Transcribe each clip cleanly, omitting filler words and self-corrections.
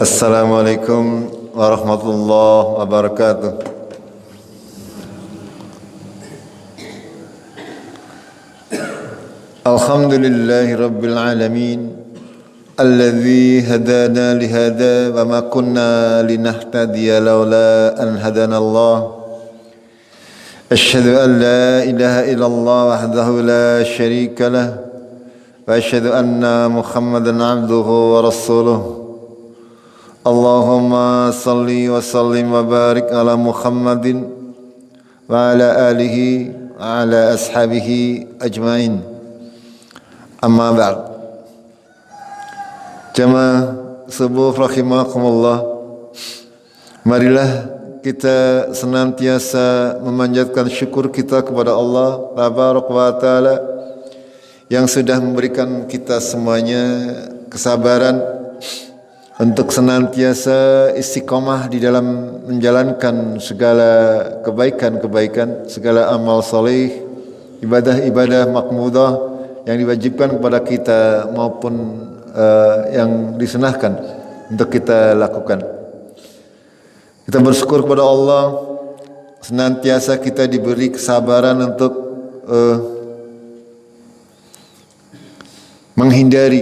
Assalamualaikum warahmatullahi wabarakatuh. Alhamdulillahi rabbil alamin alladzi hadana lihada wa ma kunna linahtadiya laula an hadana Allah. Asyhadu an la ilaha illallah wahdahu la syarika lah wa asyhadu anna Muhammadan abduhu wa rasuluh. Allahumma salli wa sallim wa barik ala Muhammadin wa ala alihi wa ala ashabihi ajmain. Amma ba'd. Jamaah subuh rahimakumullah, marilah kita senantiasa memanjatkan syukur kita kepada Allah tabaraka wa taala yang sudah memberikan kita semuanya kesabaran untuk senantiasa istiqomah di dalam menjalankan segala kebaikan-kebaikan, segala amal saleh, ibadah-ibadah makmudah yang diwajibkan kepada kita maupun yang disunahkan untuk kita lakukan. Kita bersyukur kepada Allah, senantiasa kita diberi kesabaran untuk menghindari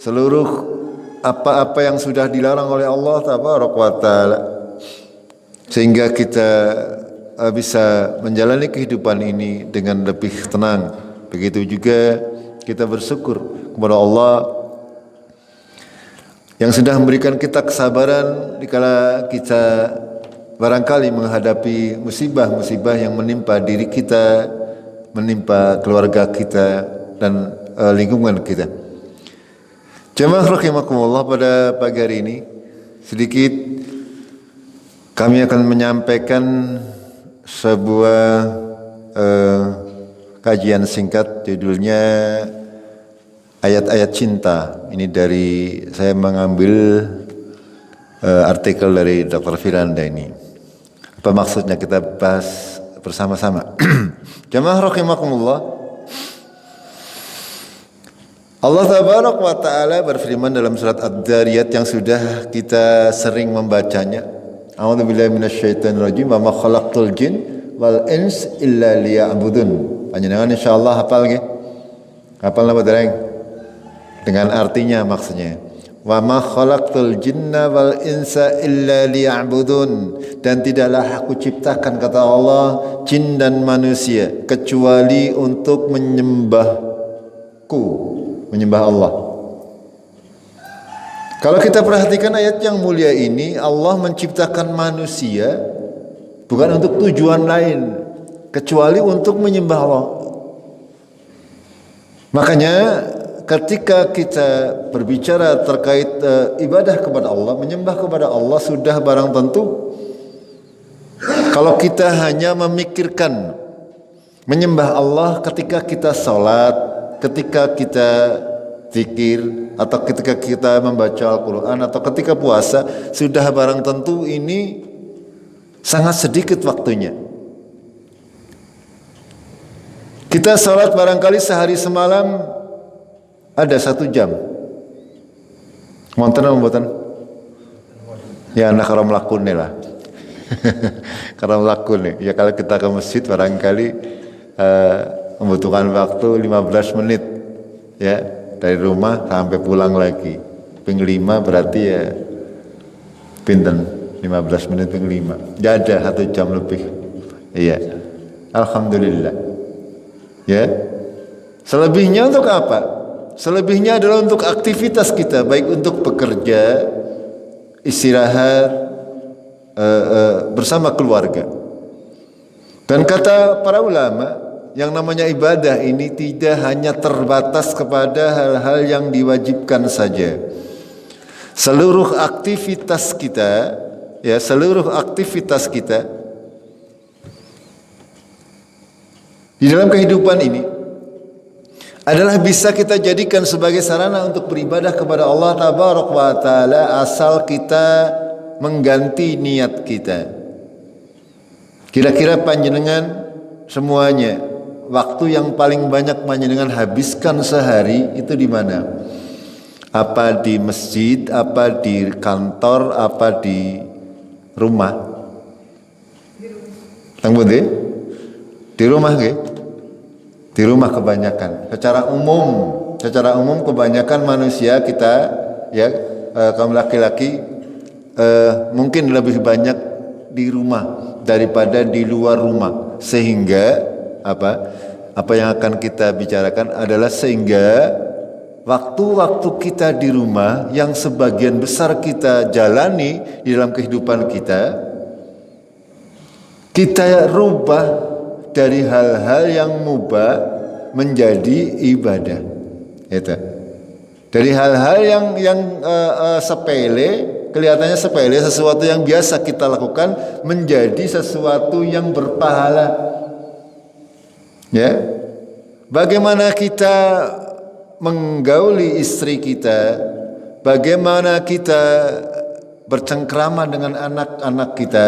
seluruh apa-apa yang sudah dilarang oleh Allah tabaraka wa taala, sehingga kita bisa menjalani kehidupan ini dengan lebih tenang. Begitu juga kita bersyukur kepada Allah yang sudah memberikan kita kesabaran dikala kita barangkali menghadapi musibah-musibah yang menimpa diri kita, menimpa keluarga kita dan lingkungan kita. Jemaah rahimakumullah, pada pagi hari ini sedikit kami akan menyampaikan sebuah kajian singkat, judulnya ayat-ayat cinta. Ini dari saya mengambil artikel dari Dr. Firanda ini. Apa maksudnya kita bahas bersama-sama. Jemaah rahimakumullah, Allah tabaraka wa ta'ala berfirman dalam surat Ad-Dariyat yang sudah kita sering membacanya. A'udzubillahi minasyaitonir rajim. Wa ma khalaqtul jin wal ins illa liya'budun. Panjenengan insyaallah hafal nggih? Hafal napa dereng? Dengan artinya maksudnya. Wa ma khalaqtul jinna wal insa illa liya'budun. Dan tidaklah aku ciptakan, kata Allah, jin dan manusia kecuali untuk menyembahku, menyembah Allah. Kalau kita perhatikan ayat yang mulia ini, Allah menciptakan manusia bukan untuk tujuan lain kecuali untuk menyembah Allah. Makanya ketika kita berbicara terkait ibadah kepada Allah, menyembah kepada Allah, sudah barang tentu kalau kita hanya memikirkan menyembah Allah ketika kita salat, ketika kita zikir, atau ketika kita membaca Al-Quran, atau ketika puasa, sudah barang tentu ini sangat sedikit waktunya. Kita salat barangkali sehari semalam ada 1 jam. Wonten apa mboten? Ya anak karam lakune lah. Karam lakune. Ya kalau kita ke masjid barangkali membutuhkan waktu 15 menit ya, dari rumah sampai pulang lagi. Ping 5 berarti ya pinten 15 menit ping 5. Ya ada 1 jam lebih. Iya. Alhamdulillah. Ya. Selebihnya untuk apa? Selebihnya adalah untuk aktivitas kita, baik untuk bekerja, istirahat, bersama keluarga. Dan kata para ulama, yang namanya ibadah ini tidak hanya terbatas kepada hal-hal yang diwajibkan saja. Seluruh aktivitas kita, ya, seluruh aktivitas kita di dalam kehidupan ini adalah bisa kita jadikan sebagai sarana untuk beribadah kepada Allah tabaraka wa taala, asal kita mengganti niat kita. Kira-kira panjenengan semuanya, waktu yang paling banyak panjenengan habiskan sehari itu di mana? Apa di masjid, apa di kantor, apa di rumah? Tang Budi? Di rumah nggih? Di rumah kebanyakan. Secara umum kebanyakan manusia kita ya kaum laki-laki mungkin lebih banyak di rumah daripada di luar rumah. Sehingga apa yang akan kita bicarakan adalah sehingga waktu-waktu kita di rumah yang sebagian besar kita jalani di dalam kehidupan kita rubah dari hal-hal yang mubah menjadi ibadah. Itu. Dari hal-hal yang sepele, kelihatannya sepele, sesuatu yang biasa kita lakukan menjadi sesuatu yang berpahala. Ya. Bagaimana kita menggauli istri kita, bagaimana kita bercengkrama dengan anak-anak kita,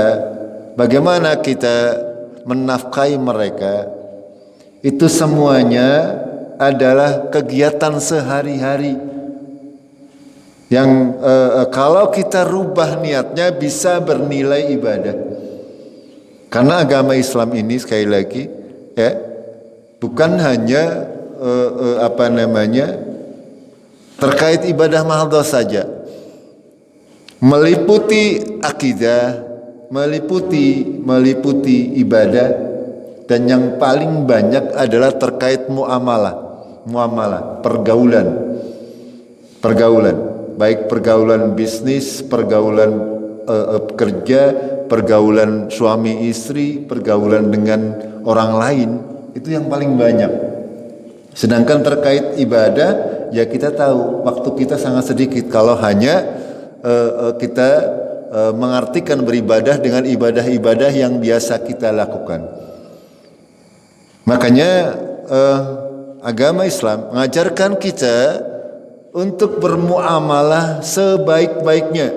bagaimana kita menafkahi mereka, itu semuanya adalah kegiatan sehari-hari yang kalau kita rubah niatnya bisa bernilai ibadah. Karena agama Islam ini sekali lagi ya bukan hanya terkait ibadah mahdoh saja, meliputi akidah, meliputi ibadah, dan yang paling banyak adalah terkait muamalah, pergaulan, baik pergaulan bisnis, pergaulan kerja, pergaulan suami istri, pergaulan dengan orang lain, itu yang paling banyak. Sedangkan terkait ibadah, ya kita tahu waktu kita sangat sedikit kalau hanya kita mengartikan beribadah dengan ibadah-ibadah yang biasa kita lakukan. Makanya agama Islam mengajarkan kita untuk bermuamalah sebaik-baiknya.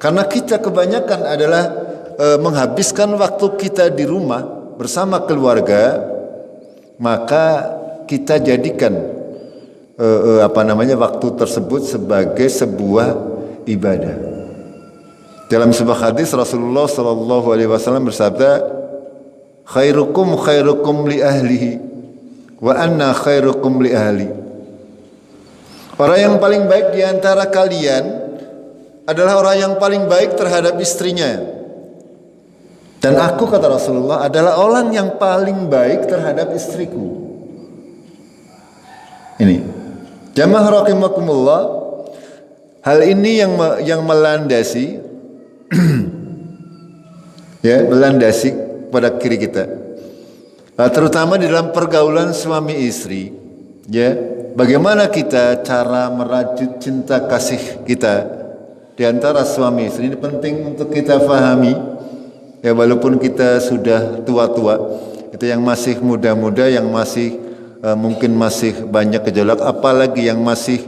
Karena kita kebanyakan adalah menghabiskan waktu kita di rumah bersama keluarga, maka kita jadikan waktu tersebut sebagai sebuah ibadah. Dalam sebuah hadis Rasulullah sallallahu alaihi wasallam bersabda, khairukum li ahlihi wa anna khairukum li ahli. Orang yang paling baik di antara kalian adalah orang yang paling baik terhadap istrinya. Dan aku, kata Rasulullah, adalah orang yang paling baik terhadap istriku. Ini jamaah rahimakumullah, hal ini yang melandasi ya, melandasi pada kiri kita, terutama di dalam pergaulan suami istri. Ya, bagaimana kita cara merajut cinta kasih kita di antara suami istri ini penting untuk kita fahami. Ya, walaupun kita sudah tua-tua, itu yang masih muda-muda, yang masih mungkin masih banyak gejolak, apalagi yang masih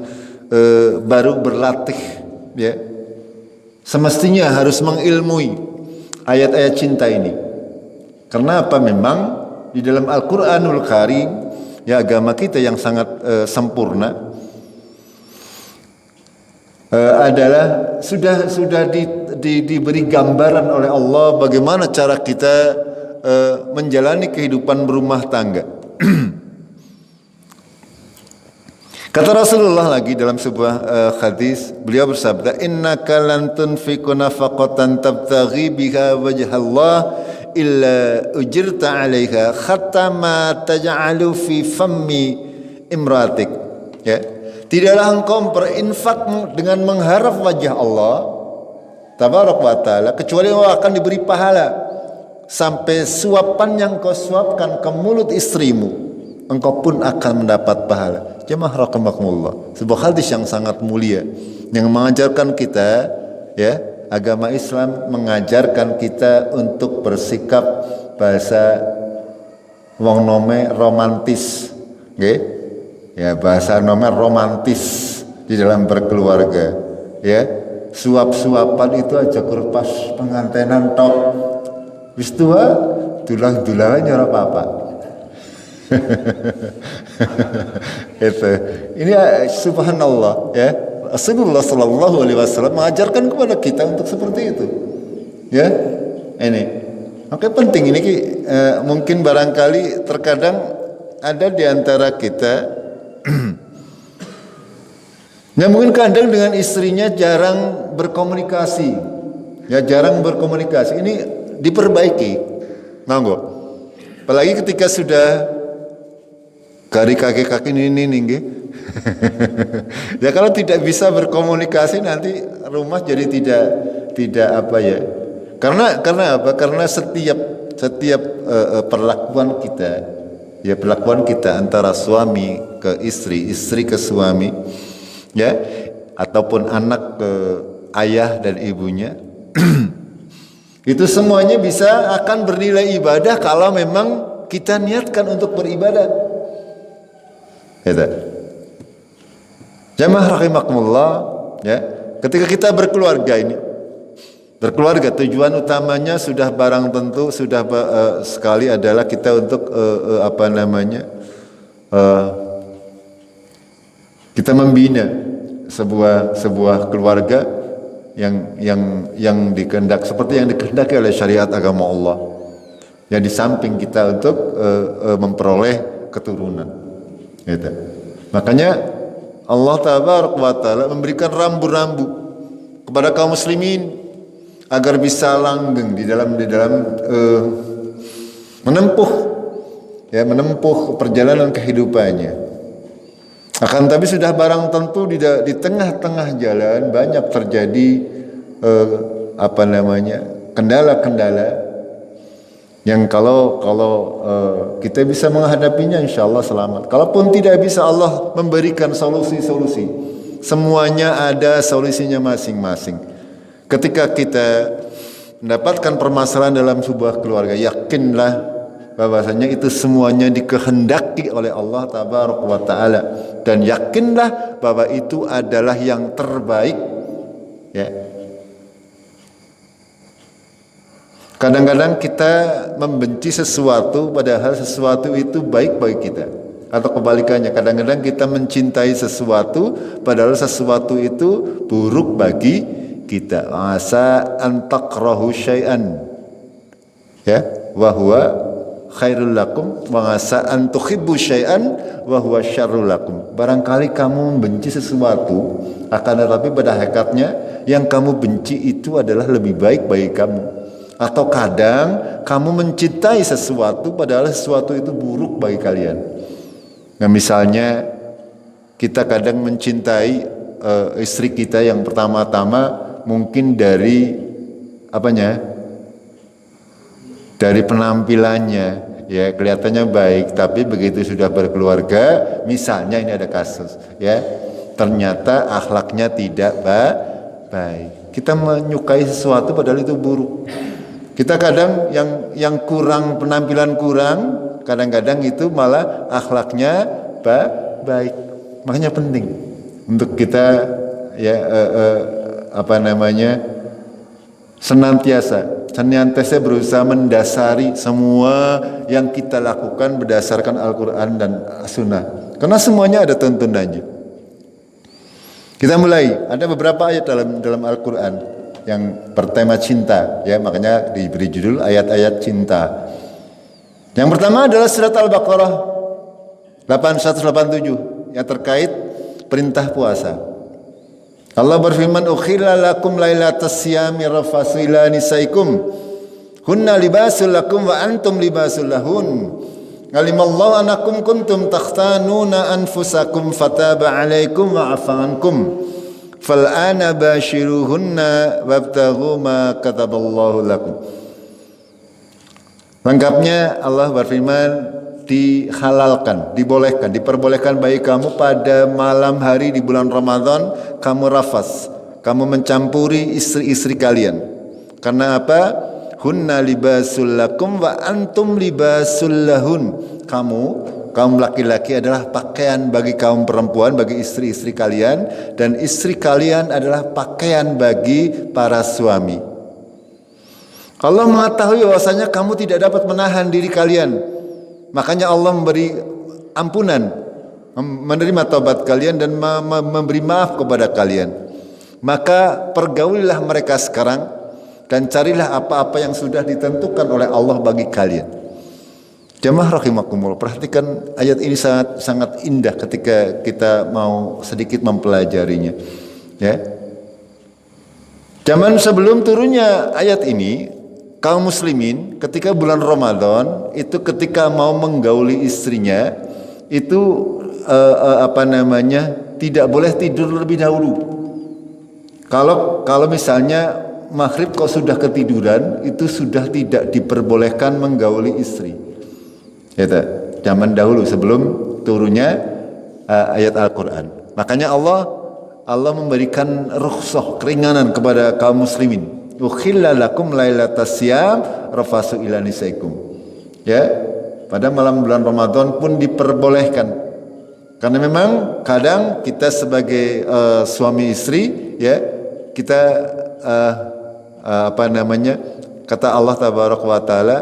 baru berlatih, ya, semestinya harus mengilmui ayat-ayat cinta ini. Karena apa? Memang di dalam Al-Quranul Karim, ya, agama kita yang sangat sempurna adalah sudah diberi gambaran oleh Allah bagaimana cara kita menjalani kehidupan berumah tangga. Kata Rasulullah lagi dalam sebuah hadis, beliau bersabda, innaka lan tunfiqu nafaqatan tabtaghi biha wajhallah illa ujirta 'alaiha hatta ma taj'alu fi fammi imratik. Ya, tidaklah engkau berinfak dengan mengharap wajah Allah tabarak wa taala kecuali engkau akan diberi pahala sampai suapan yang kau suapkan ke mulut istrimu, engkau pun akan mendapat pahala. Jemaah rahimakumullah, sebuah hadis yang sangat mulia yang mengajarkan kita, ya, agama Islam mengajarkan kita untuk bersikap bahasa wong nome romantis, okay? Ya, bahasa nome romantis di dalam berkeluarga, ya. Suap-suapan itu aja kurpas pengantenan tok, wis tua dulang-dulangan ora apa-apa. Itu ini subhanallah, ya. Rasulullah Shallallahu Alaihi Wasallam mengajarkan kepada kita untuk seperti itu. Ya, ini. Oke, penting ini mungkin barangkali terkadang ada di antara kita yang mungkin kadang dengan istrinya jarang berkomunikasi. Ya, jarang berkomunikasi. Ini diperbaiki. Monggo. Apalagi ketika sudah dari kakek-kakek ini nggih. Ya kalau tidak bisa berkomunikasi nanti rumah jadi tidak apa ya. Karena apa? Karena setiap perlakuan kita, ya perlakuan kita antara suami ke istri, istri ke suami, ya, ataupun anak ke ayah dan ibunya, itu semuanya bisa akan bernilai ibadah kalau memang kita niatkan untuk beribadah. Gitu. Jamaah rahimakumullah, ya. Ketika kita berkeluarga ini, berkeluarga tujuan utamanya sudah barang tentu sudah sekali adalah kita untuk kita membina sebuah keluarga yang dikehendak seperti yang dikehendaki oleh syariat agama Allah. Yang di samping kita untuk memperoleh keturunan. Gitu. Makanya Allah Tabaraka wa Ta'ala memberikan rambu-rambu kepada kaum muslimin agar bisa langgeng di dalam menempuh perjalanan kehidupannya. Akan tapi sudah barang tentu di tengah-tengah jalan banyak terjadi kendala-kendala yang kalau kita bisa menghadapinya insyaallah selamat. Kalaupun tidak bisa, Allah memberikan solusi-solusi. Semuanya ada solusinya masing-masing. Ketika kita mendapatkan permasalahan dalam sebuah keluarga, yakinlah bahwasanya itu semuanya dikehendaki oleh Allah Tabaraka wa Ta'ala, dan yakinlah bahwa itu adalah yang terbaik. Ya. Kadang-kadang kita membenci sesuatu padahal sesuatu itu baik bagi kita. Atau kebalikannya, kadang-kadang kita mencintai sesuatu padahal sesuatu itu buruk bagi kita. Asa an takrahu syai'an, ya, wa huwa khairul lakum, wa asa an tuhibbu syai'an wa huwa syarrul lakum. Barangkali kamu membenci sesuatu, akan tetapi pada hakikatnya yang kamu benci itu adalah lebih baik bagi kamu. Atau kadang kamu mencintai sesuatu padahal sesuatu itu buruk bagi kalian. Nah, misalnya kita kadang mencintai istri kita yang pertama-tama mungkin dari dari penampilannya, ya kelihatannya baik, tapi begitu sudah berkeluarga, misalnya ini ada kasus, ya ternyata akhlaknya tidak baik. Kita menyukai sesuatu padahal itu buruk. Kita kadang yang kurang, penampilan kurang, kadang-kadang itu malah akhlaknya baik. Makanya penting untuk kita senantiasa berusaha mendasari semua yang kita lakukan berdasarkan Al-Quran dan Sunnah. Karena semuanya ada tuntunannya. Kita mulai, ada beberapa ayat dalam Al-Quran yang bertema cinta, ya, makanya diberi judul ayat-ayat cinta. Yang pertama adalah surat Al-Baqarah 187 yang terkait perintah puasa. Allah berfirman, "Ukhilla lakum lailatas siyami rafasu ila nisaikum hunna libasul lakum wa antum libasul lahun. Alimallahu annakum kuntum takhtanuna anfusakum fataba 'alaikum wa 'afa 'ankum. Fal'ana bashiruhunna wabtaghu ma kataballahu lakum." Lengkapnya Allah berfirman, dihalalkan, diperbolehkan bagi kamu pada malam hari di bulan Ramadan kamu rafas, kamu mencampuri istri-istri kalian. Karena apa? Hunna libasul lakum wa antum libasul lahun. Kaum laki-laki adalah pakaian bagi kaum perempuan, bagi istri-istri kalian, dan istri kalian adalah pakaian bagi para suami. Allah mengetahui bahwasanya kamu tidak dapat menahan diri kalian. Makanya Allah memberi ampunan menerima taubat kalian dan memberi maaf kepada kalian. Maka pergaulilah mereka sekarang dan carilah apa-apa yang sudah ditentukan oleh Allah bagi kalian. Jamaah rahimakumullah, perhatikan ayat ini sangat indah ketika kita mau sedikit mempelajarinya. Ya. Zaman sebelum turunnya ayat ini, kaum muslimin ketika bulan Ramadan itu ketika mau menggauli istrinya itu tidak boleh tidur lebih dahulu. Kalau misalnya maghrib kau sudah ketiduran, itu sudah tidak diperbolehkan menggauli istri. Itu zaman dahulu sebelum turunnya ayat Al-Quran. Makanya Allah memberikan rukhsah, keringanan kepada kaum muslimin. Ukhilla lakum lailatas siyam rafasu ila nisaikum. Ya, pada malam bulan Ramadan pun diperbolehkan. Karena memang kadang kita sebagai suami istri, ya, kita kata Allah tabaraka wa taala,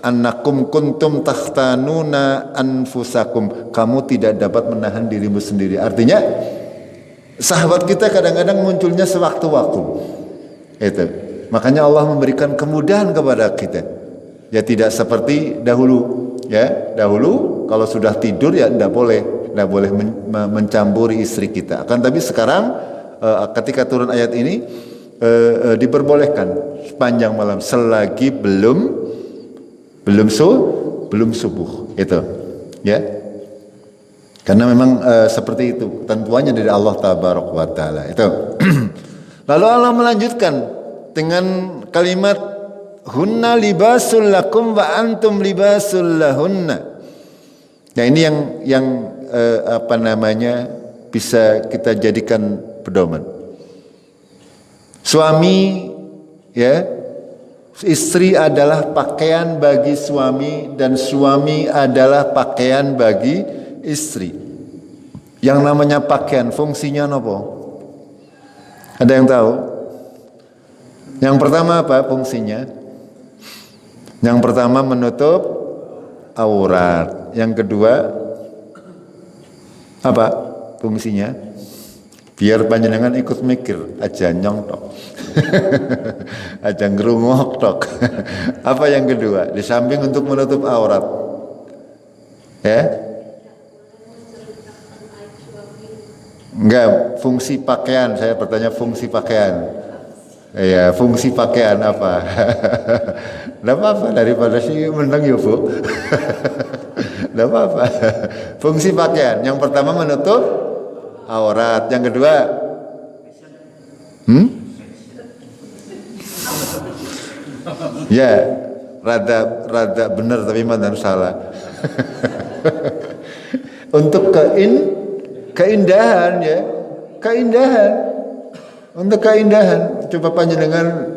annakum kuntum takhtanuna anfusakum, kamu tidak dapat menahan dirimu sendiri. Artinya sahabat kita kadang-kadang munculnya sewaktu-waktu. Itu. Makanya Allah memberikan kemudahan kepada kita. Ya tidak seperti dahulu. Ya, dahulu kalau sudah tidur ya tidak boleh mencampuri istri kita. Akan tapi sekarang ketika turun ayat ini diperbolehkan sepanjang malam selagi belum subuh, itu ya, karena memang seperti itu tentuannya dari Allah tabaraka wa taala itu. Lalu Allah melanjutkan dengan kalimat hunna libasul lakum wa antum libasul lahunna. Nah ini yang bisa kita jadikan pedoman. Suami, ya, istri adalah pakaian bagi suami dan suami adalah pakaian bagi istri. Yang namanya pakaian fungsinya apa? Ada yang tahu? Yang pertama apa fungsinya? Yang pertama menutup aurat. Yang kedua apa fungsinya? Biar panjenengan ikut mikir, aja nyongtok, aja ngerungok tok. Apa yang kedua? Di samping untuk menutup aurat, ya? Enggak, fungsi pakaian. Saya bertanya fungsi pakaian. Ya, fungsi pakaian apa? Tidak apa-apa daripada sih menang ya bu. Tidak apa-apa. Fungsi pakaian. Yang pertama menutup aurat, yang kedua ya rada benar tapi mantan salah. Untuk keindahan, ya, keindahan, untuk keindahan. Coba panjenengan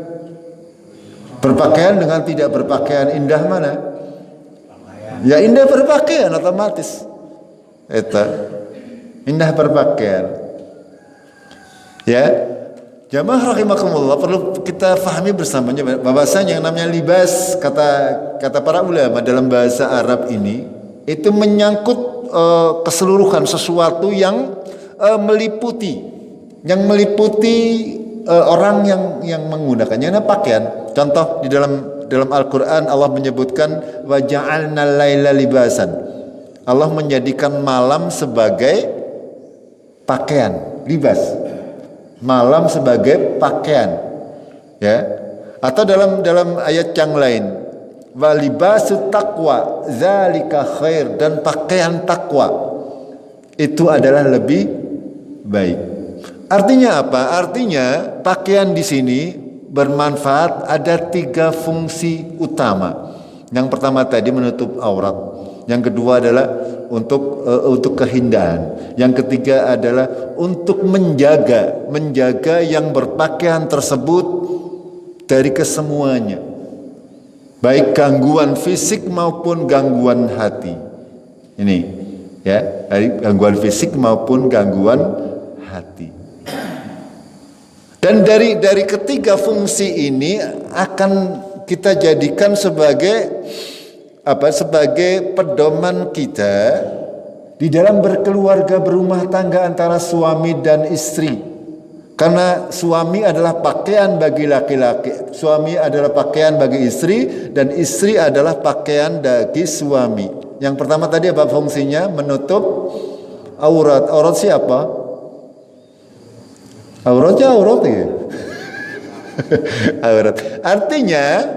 berpakaian dengan tidak berpakaian, indah mana? Ya indah berpakaian otomatis. Eta indah berpakaian. Ya, jamaah rahimakumullah, perlu kita fahami bersamanya bahwasanya yang namanya libas, kata para ulama dalam bahasa Arab ini itu menyangkut keseluruhan sesuatu yang meliputi orang yang menggunakannya. Nah, pakaian. Contoh di dalam Al-Qur'an Allah menyebutkan wa ja'alnal laila libasan. Allah menjadikan malam sebagai pakaian, libas. Malam sebagai pakaian. Ya. Atau dalam ayat yang lain, wa libasut taqwa zalika khair, dan pakaian takwa itu adalah lebih baik. Artinya apa? Artinya pakaian di sini bermanfaat, ada 3 fungsi utama. Yang pertama tadi menutup aurat. Yang kedua adalah untuk keindahan. Yang ketiga adalah untuk menjaga yang berpakaian tersebut dari kesemuanya, baik gangguan fisik maupun gangguan hati. Ini, ya, dari gangguan fisik maupun gangguan hati. Dan dari ketiga fungsi ini akan kita jadikan sebagai pedoman kita di dalam berkeluarga berumah tangga antara suami dan istri. Karena suami adalah pakaian bagi laki-laki, suami adalah pakaian bagi istri, dan istri adalah pakaian bagi suami. Yang pertama tadi apa fungsinya? Menutup aurat. Aurat siapa? Auratnya aurat ya. Aurat. Artinya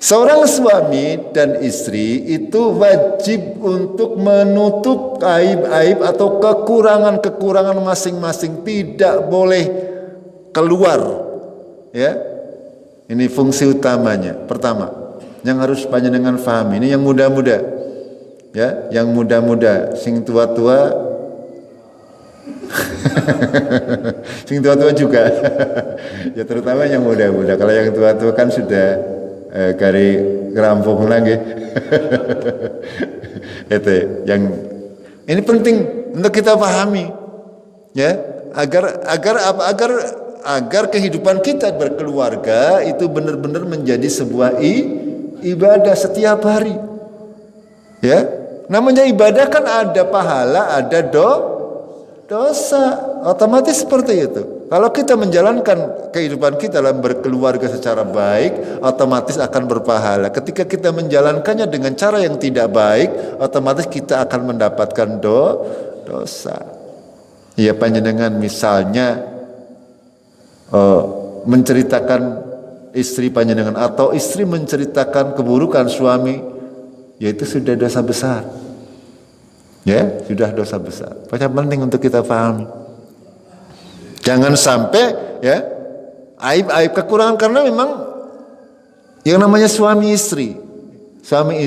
seorang suami dan istri itu wajib untuk menutup aib-aib atau kekurangan-kekurangan masing-masing, tidak boleh keluar. Ya, ini fungsi utamanya. Pertama, yang harus panjenengan fahami, ini yang muda-muda, ya, yang muda-muda, sing tua-tua, sing tua-tua juga, ya terutama yang muda-muda. Kalau yang tua-tua kan sudah kari ngerampung lagi. Itu yang ini penting untuk kita pahami, ya, agar kehidupan kita berkeluarga itu benar-benar menjadi sebuah ibadah setiap hari. Ya, namanya ibadah kan ada pahala, ada dosa, otomatis seperti itu. Kalau kita menjalankan kehidupan kita dalam berkeluarga secara baik, otomatis akan berpahala. Ketika kita menjalankannya dengan cara yang tidak baik, otomatis kita akan mendapatkan dosa. Ya, panjenengan misalnya menceritakan istri panjenengan atau istri menceritakan keburukan suami, yaitu sudah dosa besar. Ya, sudah dosa besar. Banyak penting untuk kita pahami. Jangan sampai ya aib-aib kekurangan, karena memang yang namanya suami istri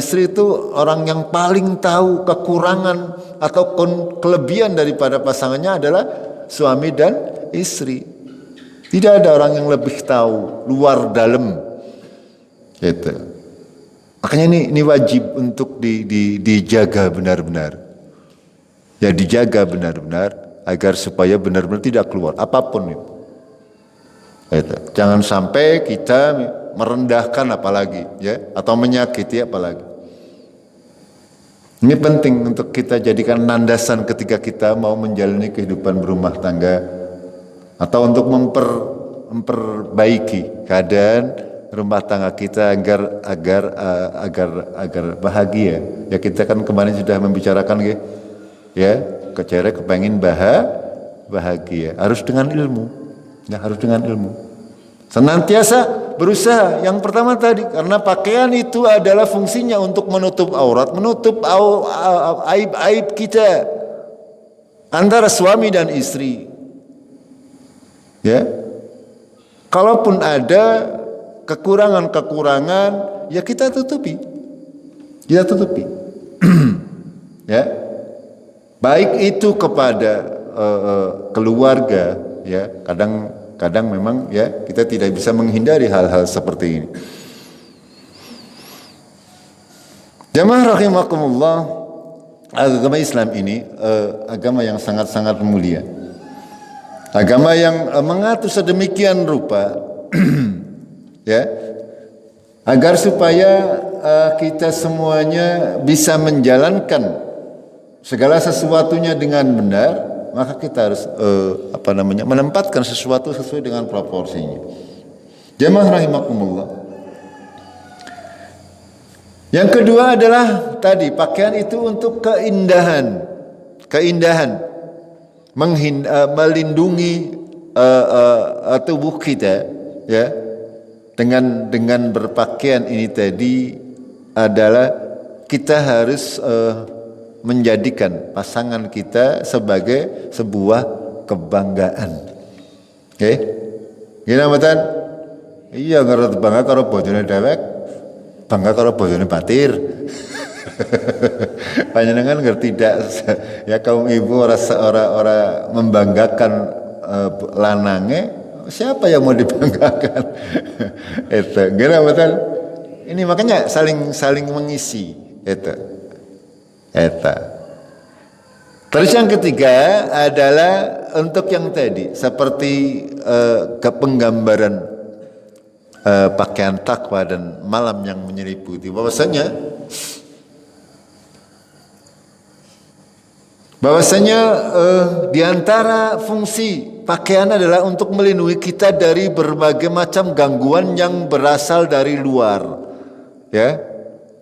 itu orang yang paling tahu kekurangan atau kelebihan daripada pasangannya adalah suami dan istri. Tidak ada orang yang lebih tahu luar dalam. Gitu. Makanya ini wajib untuk dijaga benar-benar. Ya, dijaga benar-benar agar supaya benar-benar tidak keluar apapun itu. Jangan sampai kita merendahkan apalagi, ya, atau menyakiti apalagi. Ini penting untuk kita jadikan landasan ketika kita mau menjalani kehidupan berumah tangga atau untuk memperbaiki keadaan rumah tangga kita agar bahagia. Ya, kita kan kemarin sudah membicarakan, ya, kecere kepengin bahagia harus dengan ilmu, ya, harus dengan ilmu. Senantiasa berusaha. Yang pertama tadi, karena pakaian itu adalah fungsinya untuk menutup aurat, menutup aib-aib kita antara suami dan istri. Ya, kalaupun ada kekurangan-kekurangan, ya kita tutupi, ya, baik itu kepada keluarga, ya, kadang memang, ya, kita tidak bisa menghindari hal-hal seperti ini. Jamaah rahimakumullah, agama Islam ini agama yang sangat-sangat mulia. Agama yang mengatur sedemikian rupa ya, agar supaya kita semuanya bisa menjalankan segala sesuatunya dengan benar, maka kita harus menempatkan sesuatu sesuai dengan proporsinya. Jamaah rahimakumullah. Yang kedua adalah tadi, pakaian itu untuk keindahan, melindungi tubuh kita, ya. Dengan berpakaian ini tadi adalah kita harus menjadikan pasangan kita sebagai sebuah kebanggaan. Oke? Gimana mboten? Iya, ngerti bangga karo bojone dhewek, bangga karo bojone batir. Panjenengan ngerti tidak, ya, kaum ibu ora membanggakan lanange, siapa yang mau dibanggakan? Itu gimana betul? Ini makanya saling mengisi itu. Terus yang ketiga adalah untuk yang tadi, seperti kepenggambaran pakaian takwa dan malam yang menyeliputi, bahwasanya Bahwasanya di antara fungsi pakaian adalah untuk melindungi kita dari berbagai macam gangguan yang berasal dari luar, ya,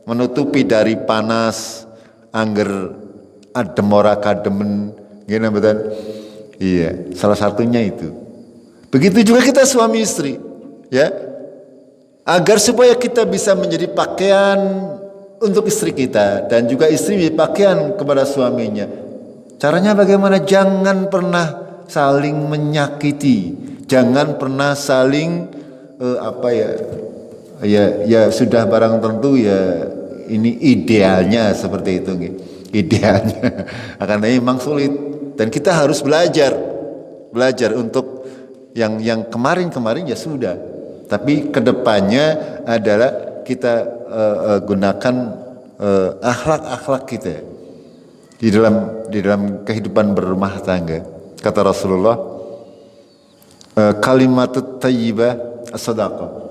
menutupi dari panas, angger adem ora kademen, gini betul? Iya, salah satunya itu. Begitu juga kita suami istri, ya, agar supaya kita bisa menjadi pakaian untuk istri kita dan juga istri menjadi pakaian kepada suaminya. Caranya bagaimana? Jangan pernah saling menyakiti, jangan pernah saling ya sudah barang tentu ya, ini idealnya seperti itu, idealnya. Akan tapi memang sulit dan kita harus belajar untuk yang kemarin ya sudah, tapi kedepannya adalah kita gunakan akhlak-akhlak kita di dalam kehidupan berumah tangga. Kata Rasulullah, kalimatut thayyibah as-sadaqah.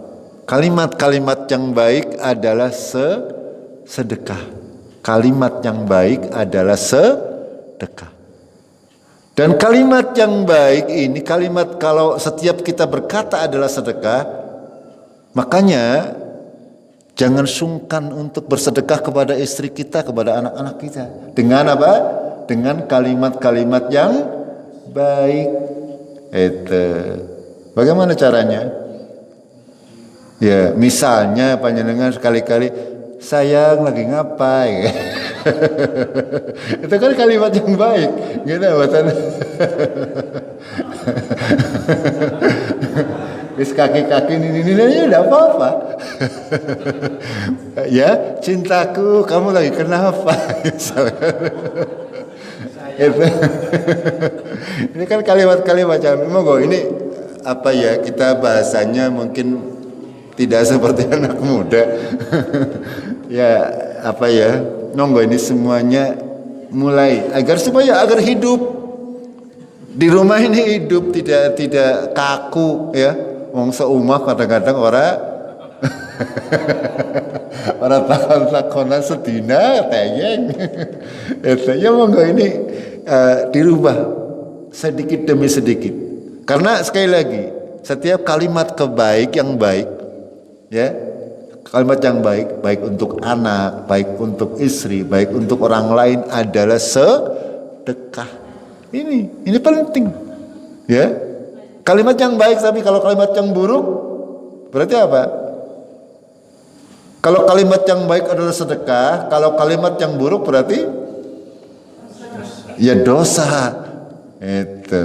Kalimat-kalimat yang baik adalah sedekah. Kalimat yang baik adalah sedekah. Dan kalimat yang baik ini, kalimat kalau setiap kita berkata adalah sedekah, makanya jangan sungkan untuk bersedekah kepada istri kita, kepada anak-anak kita. Dengan apa? Dengan kalimat-kalimat yang baik. Itu. Bagaimana caranya? Ya, misalnya panjenengan sekali-kali, sayang lagi ngapain? Itu kan kalimat yang baik. Gitu buatan. Wis kaki-kaki ini udah apa-apa. Ya, cintaku, kamu lagi kenapa? Ini kan kalimat-kalimat yang monggo ini apa ya, kita bahasanya mungkin tidak seperti anak muda. Ya, apa ya? Monggo ini semuanya mulai agar hidup di rumah ini, hidup tidak kaku, ya. Wong seumah kadang-kadang orang takon-takonan sedina teyeng. Itu ya monggo ini dirubah sedikit demi sedikit. Karena sekali lagi, setiap kalimat yang baik, ya, kalimat yang baik untuk anak, baik untuk istri, baik untuk orang lain adalah sedekah. Ini penting, ya. Kalimat yang baik, tapi kalau kalimat yang buruk berarti apa? Kalau kalimat yang baik adalah sedekah, kalau kalimat yang buruk berarti ya dosa. Itu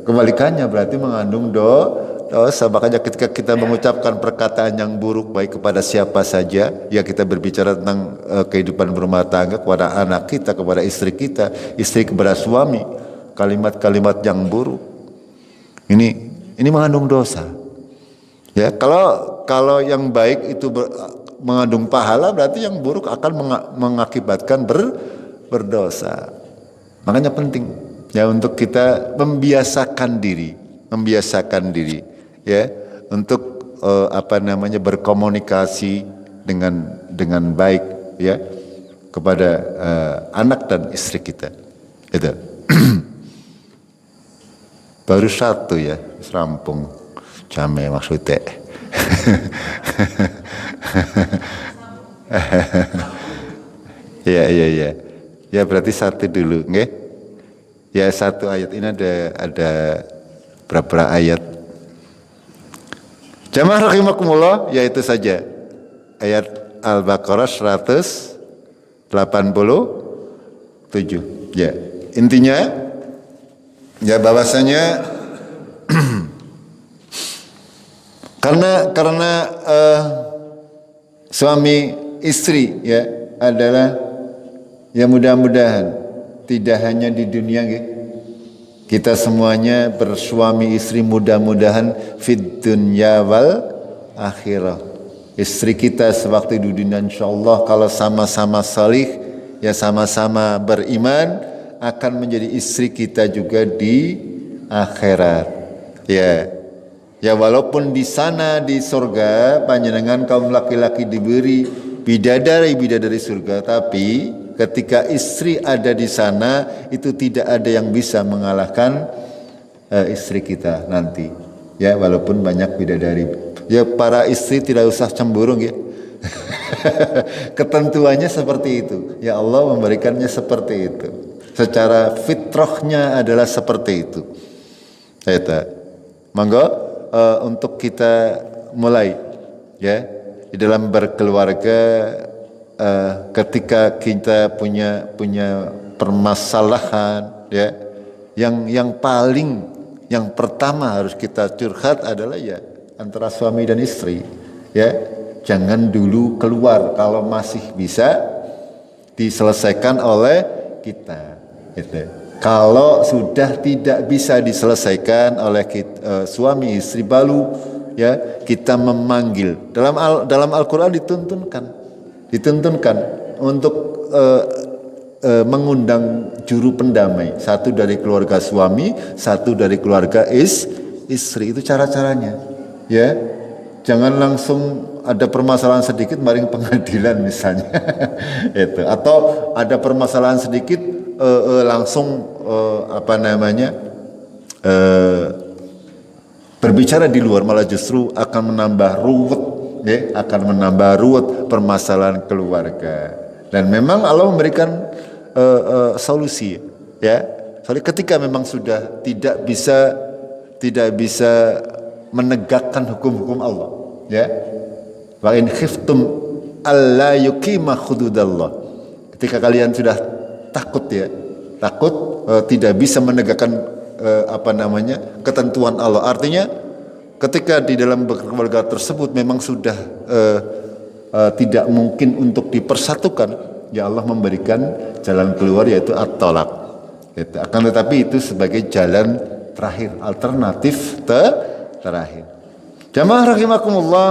kebalikannya, berarti mengandung dosa. Makanya ketika kita mengucapkan perkataan yang buruk baik kepada siapa saja, ya kita berbicara tentang kehidupan berumah tangga, kepada anak kita, kepada istri kita, istri kepada suami, kalimat-kalimat yang buruk ini mengandung dosa. Ya, kalau yang baik itu mengandung pahala, berarti yang buruk akan mengakibatkan berdosa. Makanya penting ya untuk kita membiasakan diri ya untuk berkomunikasi dengan baik ya kepada anak dan istri kita. Itu. Baru satu ya, serampung jame maksudnya. Ya. Ya berarti satu dulu, nggih? Ya satu ayat ini ada berapa ayat? Jamaah rahimakumullah, yaitu saja ayat Al-Baqarah 187. Ya, intinya ya bahwasanya karena suami istri ya adalah ya mudah-mudahan tidak hanya di dunia kita semuanya bersuami istri, mudah-mudahan fid dunya wal akhirah. Istri kita sewaktu di dunia insyaallah kalau sama-sama salih ya sama-sama beriman akan menjadi istri kita juga di akhirat. Ya walaupun di sana di surga panjenengan kaum laki-laki diberi bidadari surga, tapi ketika istri ada di sana, itu tidak ada yang bisa mengalahkan istri kita nanti. Ya, walaupun banyak bidadari. Ya, para istri tidak usah cemburung ya. Ketentuannya seperti itu. Ya, Allah memberikannya seperti itu. Secara fitrahnya adalah seperti itu. Monggo untuk kita mulai ya di dalam berkeluarga, ketika kita punya permasalahan ya, yang pertama harus kita curhat adalah ya antara suami dan istri ya. Jangan dulu keluar, kalau masih bisa diselesaikan oleh kita gitu. Kalau sudah tidak bisa diselesaikan oleh suami istri, baru ya kita memanggil. Dalam Al-Qur'an dituntunkan untuk mengundang juru pendamai, satu dari keluarga suami, satu dari keluarga istri. Itu cara-caranya ya. Jangan langsung ada permasalahan sedikit maring pengadilan misalnya itu, atau ada permasalahan sedikit langsung berbicara di luar, malah justru akan menambah ruwet permasalahan keluarga. Dan memang Allah memberikan solusi ya. Soalnya ketika memang sudah tidak bisa menegakkan hukum-hukum Allah ya. Wa in khiftum alla yuqima hududallah. Ketika kalian sudah takut tidak bisa menegakkan ketentuan Allah. Artinya ketika di dalam keluarga tersebut memang sudah tidak mungkin untuk dipersatukan, ya Allah memberikan jalan keluar, yaitu at-thalaq. Akan tetapi itu sebagai jalan terakhir, alternatif terakhir. Jamaah rahimakumullah,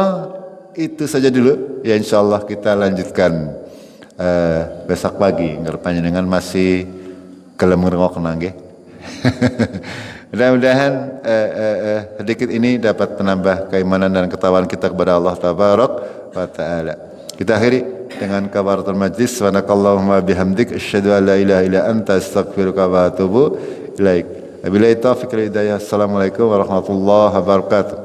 itu saja dulu ya, insyaallah kita lanjutkan besok pagi. Ngerupanya dengan masih kelem ngrungok nangge. Mudah-mudahan sedikit ini dapat menambah keimanan dan ketakwaan kita kepada Allah Tabarak wa Ta'ala. Kita akhiri dengan kafaratul majlis. Subhanakallahumma bihamdik asyhadu an la ilaha illa anta astaghfiruka wa atubu ilaik. Wabillahi taufiq wal hidayah. Assalamualaikum warahmatullahi wabarakatuh.